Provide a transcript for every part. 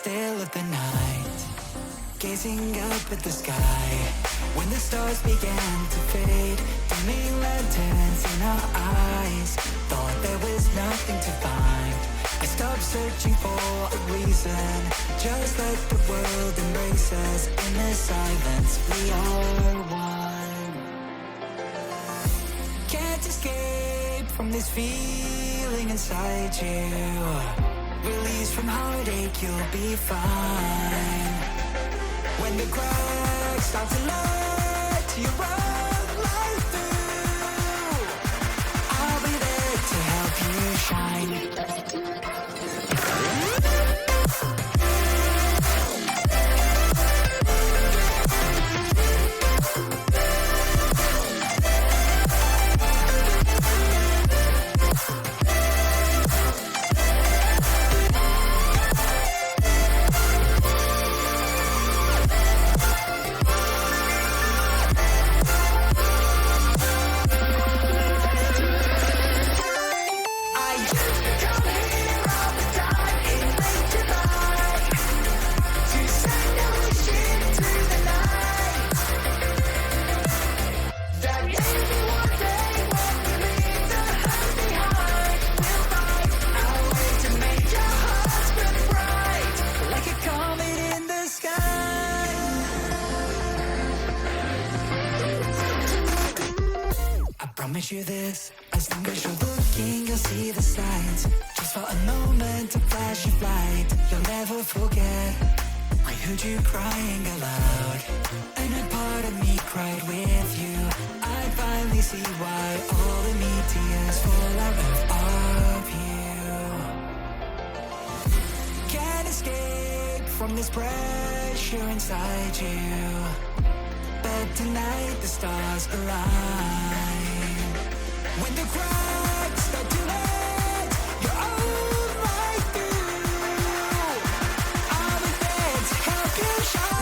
still of the night, gazing up at the sky. When the stars began to fade, dimming lanterns in our eyes, thought there was nothing to find. I stopped searching for a reason, just let the world embrace us. In the silence, we are one. Can't escape from this feeling inside you. Release from heartache, you'll be fine. When the cracks start to let you run right through, I'll be there to help you shine. Promise you this, as long as you're looking, you'll see the signs. Just for a moment, a flash of light, you'll never forget. I heard you crying aloud, and a part of me cried with you. I finally see why all the meteors fall out of you. Can't escape from this pressure inside you, but tonight the stars align. When the cracks start to let your own right through, I'll be there to help you shine.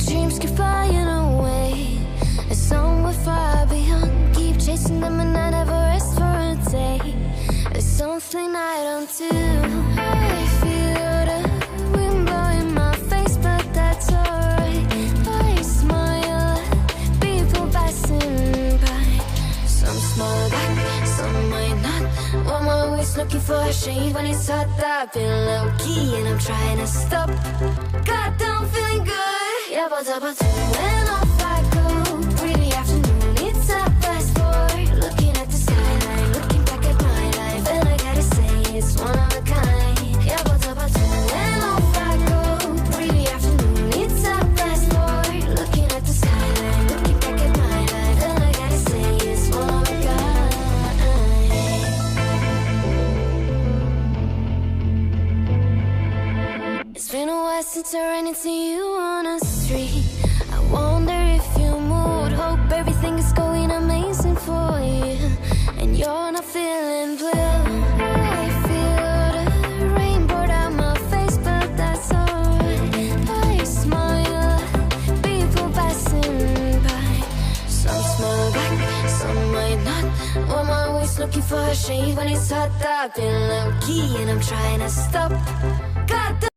Dreams keep flying away, a song we're far beyond. Keep chasing them and I never rest for a day. There's something I don't do. I feel the wind blowing my face, but that's alright. I smile at people passing by. Some smile back, some might not. I'm always looking for a shade when it's hot. I've been low-key and I'm trying to stop. Goddamn, feeling good. Yeah, but when off I go, pretty afternoon, it's a fast forward. Looking at the skyline, looking back at my life, and I gotta say it's one of a kind. Yeah, but when off I go, pretty afternoon, it's a fast forward. Looking at the skyline, looking back at my life, and I gotta say it's one of a kind. It's been a while since I ran into you on a street. I wonder if you moved. Hope everything is going amazing for you, and you're not feeling blue. I feel the rain pour down my face, but that's alright. I smile at people passing by. Some smile back, some might not. I'm always looking for a shade when it's hot, I've been low key and I'm trying to stop. Got the